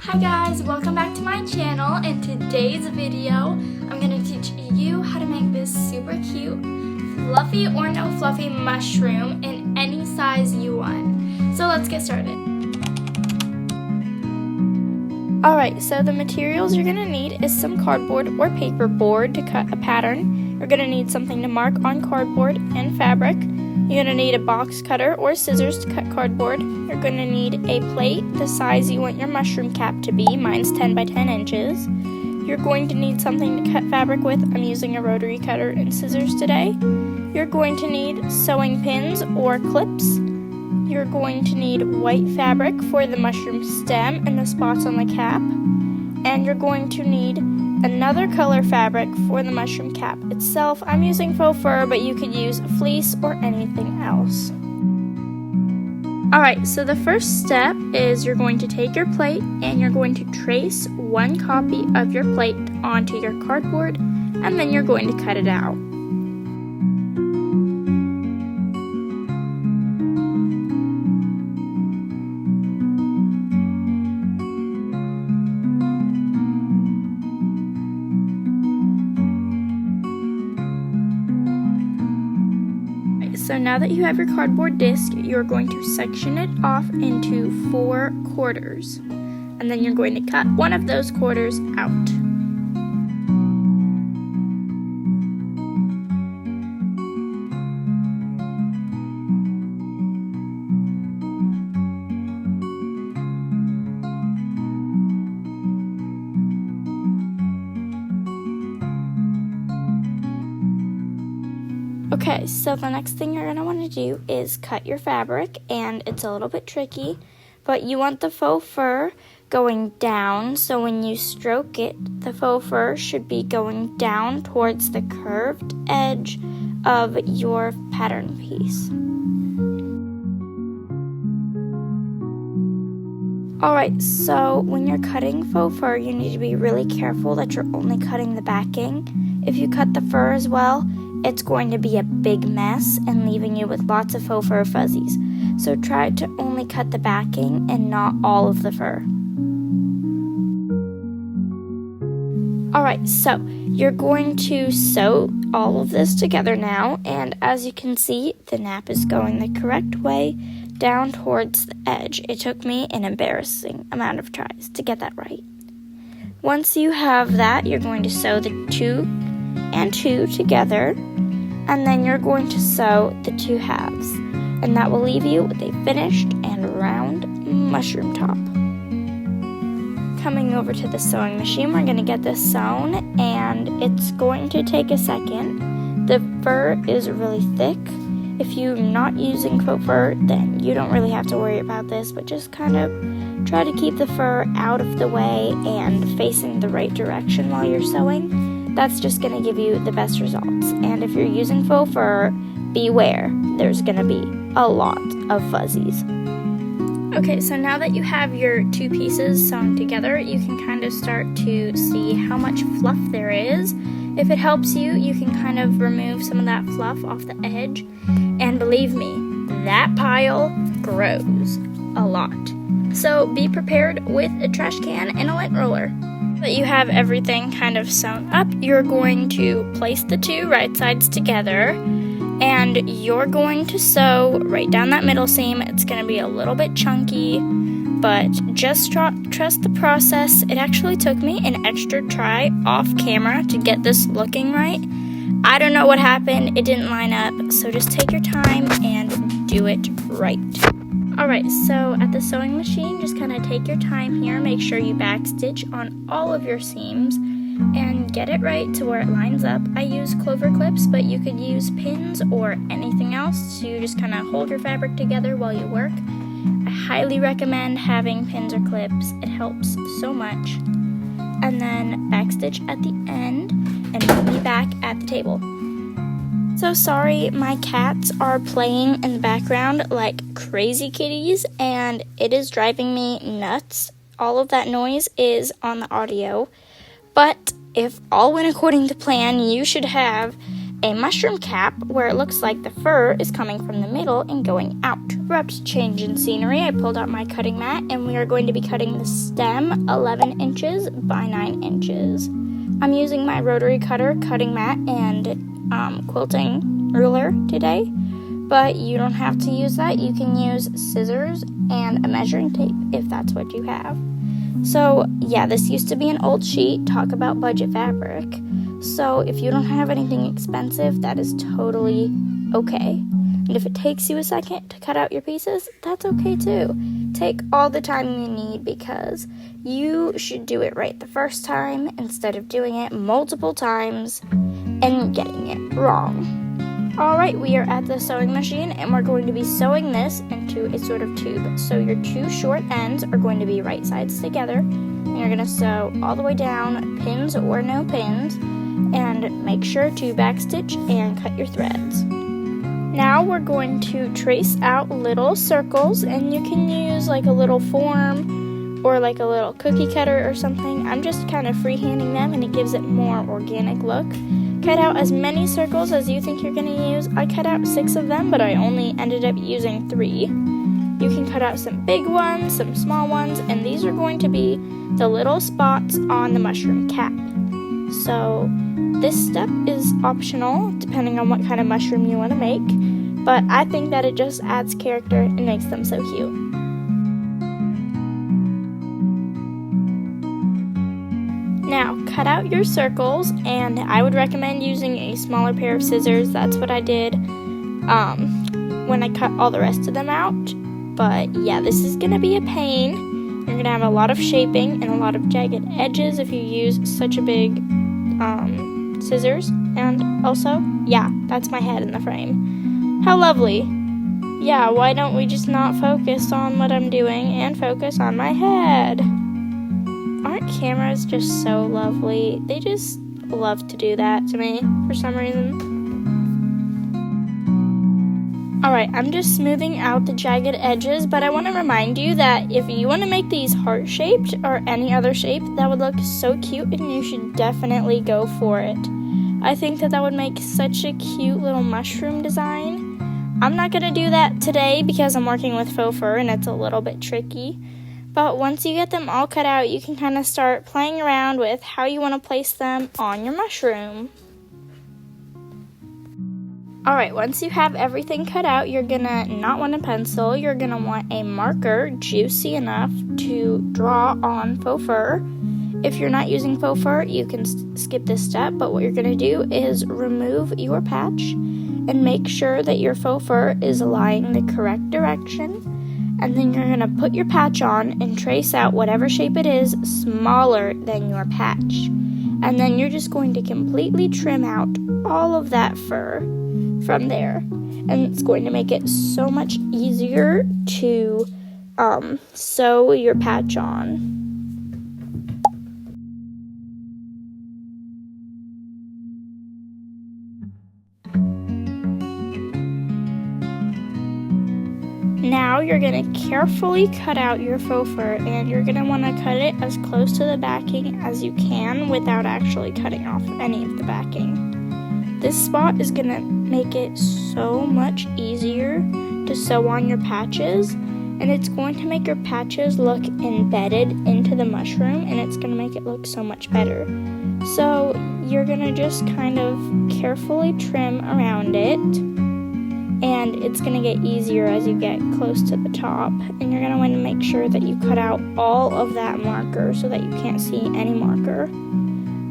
Hi guys, welcome back to my channel. In today's video, I'm going to teach you how to make this super cute, fluffy or no fluffy mushroom in any size you want. So let's get started. Alright, so the materials you're going to need is some cardboard or paper board to cut a pattern. You're going to need something to mark on cardboard and fabric. You're going to need a box cutter or scissors to cut cardboard. You're going to need a plate the size you want your mushroom cap to be. Mine's 10 by 10 inches. You're going to need something to cut fabric with. I'm using a rotary cutter and scissors today. You're going to need sewing pins or clips. You're going to need white fabric for the mushroom stem and the spots on the cap. And you're going to need another color fabric for the mushroom cap itself. I'm using faux fur, but you could use fleece or anything else. Alright, so the first step is you're going to take your plate and you're going to trace one copy of your plate onto your cardboard, and then you're going to cut it out. So now that you have your cardboard disc, you're going to section it off into 4 quarters. And then you're going to cut one of those quarters out. Okay, so the next thing you're going to want to do is cut your fabric, and it's a little bit tricky, but you want the faux fur going down, so when you stroke it, the faux fur should be going down towards the curved edge of your pattern piece. Alright, so when you're cutting faux fur, you need to be really careful that you're only cutting the backing. If you cut the fur as well, it's going to be a big mess and leaving you with lots of faux fur fuzzies. So try to only cut the backing and not all of the fur. Alright, so you're going to sew all of this together now, and as you can see, the nap is going the correct way down towards the edge. It took me an embarrassing amount of tries to get that right. Once you have that, you're going to sew the 2 and 2 together, and then you're going to sew the 2 halves, and that will leave you with a finished and round mushroom top. Coming over to the sewing machine, we're going to get this sewn, and it's going to take a second. The fur is really thick. If you're not using faux fur, then you don't really have to worry about this, but just kind of try to keep the fur out of the way and facing the right direction while you're sewing. That's just going to give you the best results. And if you're using faux fur, beware. There's going to be a lot of fuzzies. Okay, so now that you have your 2 pieces sewn together, you can kind of start to see how much fluff there is. If it helps you, you can kind of remove some of that fluff off the edge. And believe me, that pile grows a lot. So be prepared with a trash can and a lint roller. That you have everything kind of sewn up, you're going to place the 2 right sides together, and you're going to sew right down that middle seam. It's going to be a little bit chunky, but just trust the process. It actually took me an extra try off camera to get this looking right. I don't know what happened, it didn't line up, so just take your time and do it right. Alright, so at the sewing machine, just kind of take your time here, make sure you backstitch on all of your seams and get it right to where it lines up. I use clover clips, but you could use pins or anything else to just kind of hold your fabric together while you work. I highly recommend having pins or clips, it helps so much. And then backstitch at the end and meet me back at the table. So sorry, my cats are playing in the background like crazy kitties, and it is driving me nuts. All of that noise is on the audio, but if all went according to plan, you should have a mushroom cap where it looks like the fur is coming from the middle and going out. We're up to change in scenery. I pulled out my cutting mat and we are going to be cutting the stem 11 inches by 9 inches. I'm using my rotary cutter, cutting mat, and quilting ruler today, but you don't have to use that. You can use scissors and a measuring tape if that's what you have. So yeah, this used to be an old sheet. Talk about budget fabric. So if you don't have anything expensive, that is totally okay. And if it takes you a second to cut out your pieces, that's okay too. Take all the time you need because you should do it right the first time instead of doing it multiple times and getting it wrong. Alright, we are at the sewing machine and we're going to be sewing this into a sort of tube. So your two short ends are going to be right sides together and you're going to sew all the way down, pins or no pins, and make sure to backstitch and cut your threads. Now we're going to trace out little circles, and you can use like a little form or like a little cookie cutter or something. I'm just kind of freehanding them and it gives it more organic look. Cut out as many circles as you think you're going to use. I cut out 6 of them, but I only ended up using 3. You can cut out some big ones, some small ones, and these are going to be the little spots on the mushroom cap. So this step is optional depending on what kind of mushroom you want to make, but I think that it just adds character and makes them so cute. Now, cut out your circles, and I would recommend using a smaller pair of scissors. That's what I did when I cut all the rest of them out. But yeah, this is going to be a pain. You're going to have a lot of shaping and a lot of jagged edges if you use such a big scissors. And also, yeah, that's my head in the frame. How lovely. Yeah, why don't we just not focus on what I'm doing and focus on my head? Aren't cameras just so lovely? They just love to do that to me for some reason. Alright, I'm just smoothing out the jagged edges, but I want to remind you that if you want to make these heart-shaped or any other shape, that would look so cute and you should definitely go for it. I think that would make such a cute little mushroom design. I'm not going to do that today because I'm working with faux fur and it's a little bit tricky. But once you get them all cut out, you can kind of start playing around with how you want to place them on your mushroom. Alright, once you have everything cut out, you're going to not want a pencil. You're going to want a marker juicy enough to draw on faux fur. If you're not using faux fur, you can skip this step, but what you're going to do is remove your patch and make sure that your faux fur is lying the correct direction. And then you're going to put your patch on and trace out whatever shape it is smaller than your patch. And then you're just going to completely trim out all of that fur from there. And it's going to make it so much easier to sew your patch on. Now you're going to carefully cut out your faux fur, and you're going to want to cut it as close to the backing as you can without actually cutting off any of the backing. This spot is going to make it so much easier to sew on your patches, and it's going to make your patches look embedded into the mushroom, and it's going to make it look so much better. So you're going to just kind of carefully trim around it. And it's going to get easier as you get close to the top. And you're going to want to make sure that you cut out all of that marker so that you can't see any marker.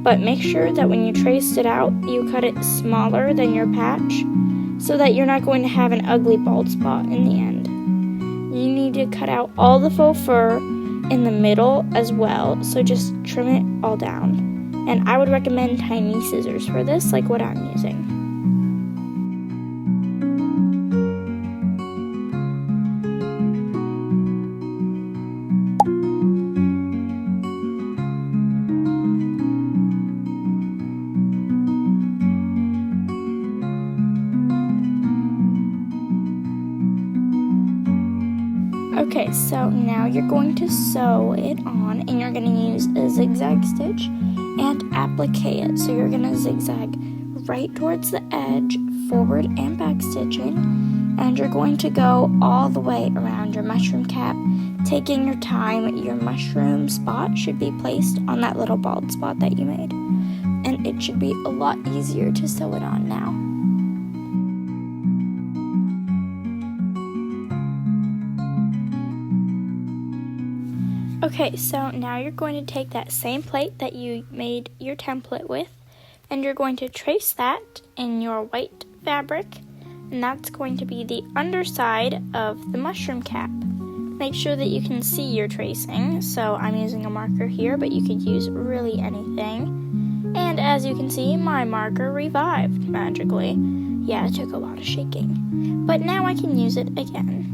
But make sure that when you traced it out, you cut it smaller than your patch so that you're not going to have an ugly bald spot in the end. You need to cut out all the faux fur in the middle as well, so just trim it all down. And I would recommend tiny scissors for this, like what I'm using. Okay, so now you're going to sew it on, and you're going to use a zigzag stitch and applique it. So you're going to zigzag right towards the edge, forward and back stitching, and you're going to go all the way around your mushroom cap, taking your time. Your mushroom spot should be placed on that little bald spot that you made, and it should be a lot easier to sew it on now. Okay, so now you're going to take that same plate that you made your template with, and you're going to trace that in your white fabric, and that's going to be the underside of the mushroom cap. Make sure that you can see your tracing, so I'm using a marker here, but you could use really anything. And as you can see, my marker revived magically. Yeah, it took a lot of shaking, but now I can use it again.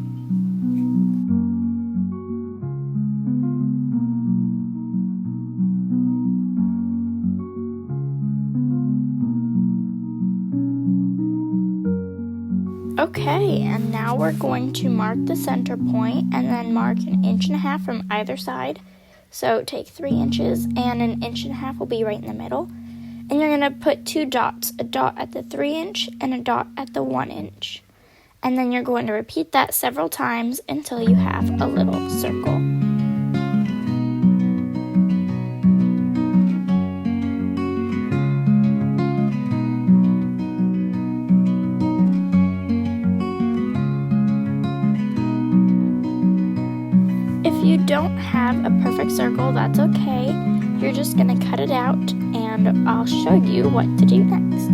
Okay, and now we're going to mark the center point and then mark 1.5 inches from either side. So take 3 inches and 1.5 inches will be right in the middle. And you're going to put 2 dots, a dot at the 3 inch and a dot at the 1 inch. And then you're going to repeat that several times until you have a little circle. If you don't have a perfect circle, that's okay. You're just going to cut it out, and I'll show you what to do next.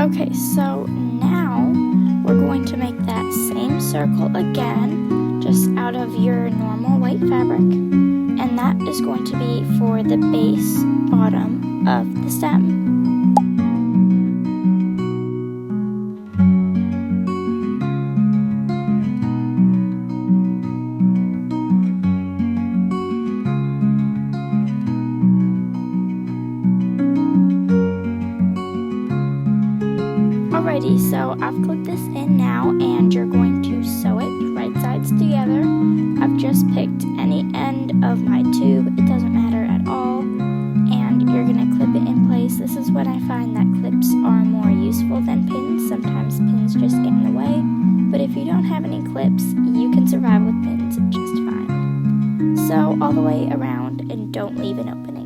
Okay, so now we're going to make that same circle again, just out of your normal white fabric, and that is going to be for the base bottom of the stem. Alrighty, so I've clipped this in now, and you're going to sew it right sides together. I've just picked any end of my tube, it doesn't matter at all, and you're going to clip it in place. This is when I find that clips are more useful than pins. Sometimes pins just get in the way, but if you don't have any clips, you can survive with pins just fine. Sew all the way around and don't leave an opening.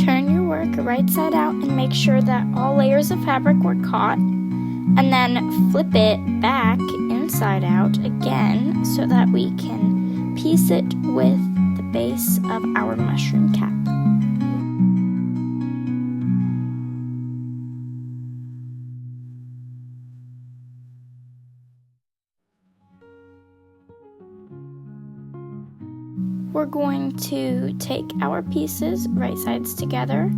Turn your work right side out and make sure that all layers of fabric were caught, and then flip it back inside out again so that we can piece it with the base of our mushroom cap. We're going to take our pieces right sides together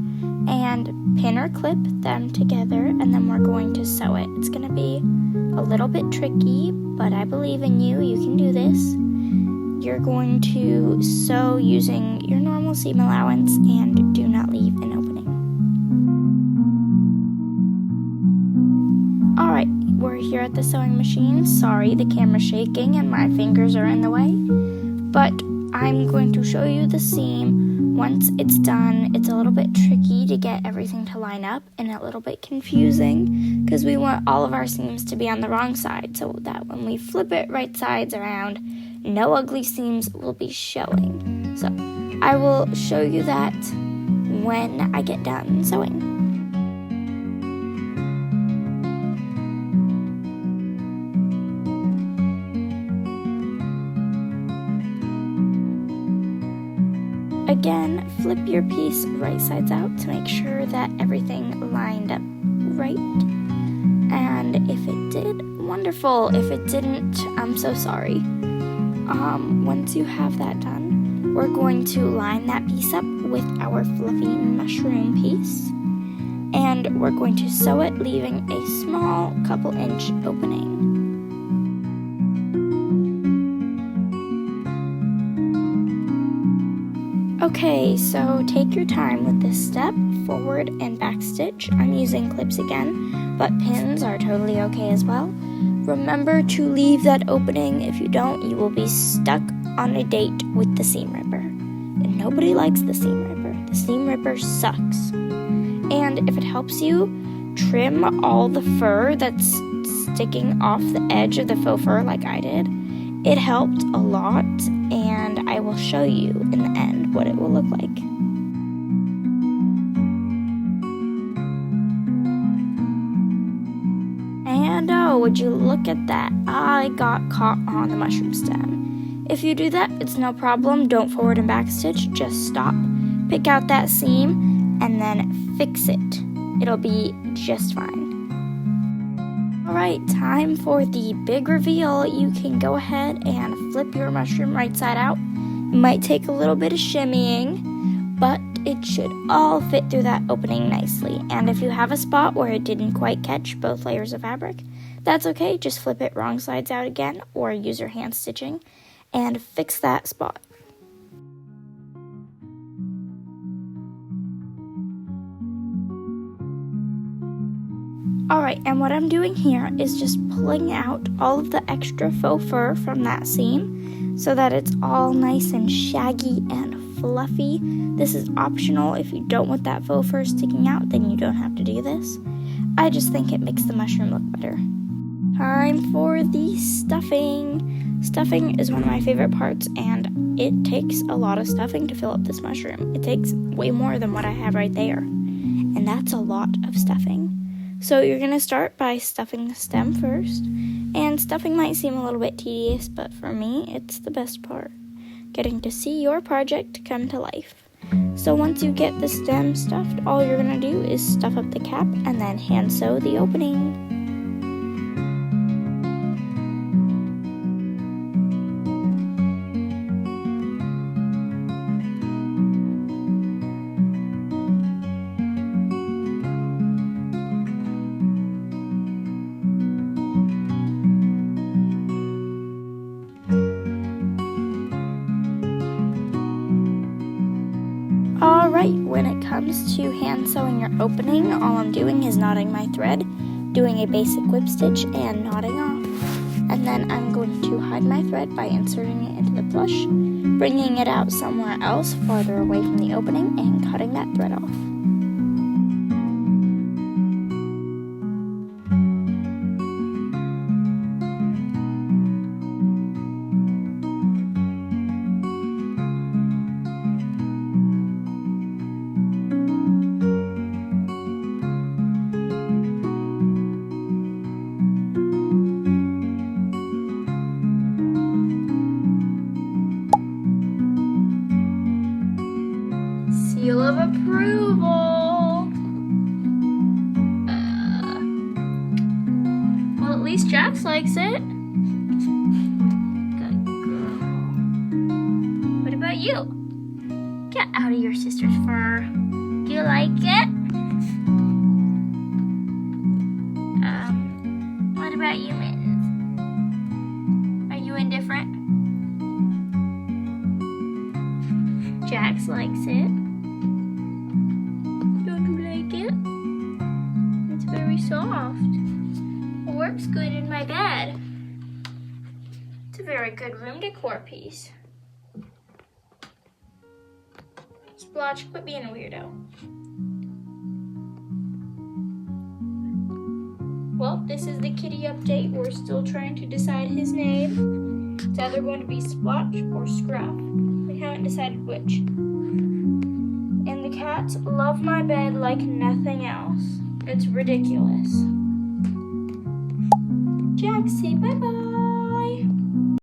and pin or clip them together, and then we're going to sew it. It's going to be a little bit tricky, but I believe in you. You can do this. You're going to sew using your normal seam allowance and do not leave an opening. Alright, we're here at the sewing machine. Sorry, the camera's shaking and my fingers are in the way, but I'm going to show you the seam. Once it's done, it's a little bit tricky to get everything to line up and a little bit confusing because we want all of our seams to be on the wrong side so that when we flip it right sides around, no ugly seams will be showing. So I will show you that when I get done sewing. Again, flip your piece right sides out to make sure that everything lined up right. And if it did, wonderful. If it didn't, I'm so sorry. Once you have that done, we're going to line that piece up with our fluffy mushroom piece. And we're going to sew it, leaving a small couple inch opening. Okay, so take your time with this step, forward and back stitch. I'm using clips again, but pins are totally okay as well. Remember to leave that opening. If you don't, you will be stuck on a date with the seam ripper. And nobody likes the seam ripper. The seam ripper sucks. And if it helps you, trim all the fur that's sticking off the edge of the faux fur like I did. It helped a lot, and I will show you in the end what it will look like. And oh, would you look at that? I got caught on the mushroom stem. If you do that, it's no problem. Don't forward and back stitch, just stop, pick out that seam, and then fix it. It'll be just fine. Alright, time for the big reveal. You can go ahead and flip your mushroom right side out. It might take a little bit of shimmying, but it should all fit through that opening nicely. And if you have a spot where it didn't quite catch both layers of fabric, that's okay. Just flip it wrong sides out again or use your hand stitching and fix that spot. Alright, and what I'm doing here is just pulling out all of the extra faux fur from that seam so that it's all nice and shaggy and fluffy. This is optional. If you don't want that faux fur sticking out, then you don't have to do this. I just think it makes the mushroom look better. Time for the stuffing. Stuffing is one of my favorite parts, and it takes a lot of stuffing to fill up this mushroom. It takes way more than what I have right there, and that's a lot of stuffing. So you're going to start by stuffing the stem first, and stuffing might seem a little bit tedious, but for me, it's the best part, getting to see your project come to life. So once you get the stem stuffed, all you're going to do is stuff up the cap and then hand sew the opening. Alright, when it comes to hand sewing your opening, all I'm doing is knotting my thread, doing a basic whip stitch, and knotting off. And then I'm going to hide my thread by inserting it into the plush, bringing it out somewhere else farther away from the opening, and cutting that thread off. Seal of approval. Well, at least Jax likes it. Good girl. What about you? Get out of your sister's fur. Do you like it? What about you, Mittens? Are you indifferent? Jax likes it. Soft. It works good in my bed. It's a very good room decor piece. Splotch, quit being a weirdo. Well, this is the kitty update. We're still trying to decide his name. It's either going to be Splotch or Scruff. We haven't decided which. And the cats love my bed like nothing else. It's ridiculous. Jack, say bye-bye.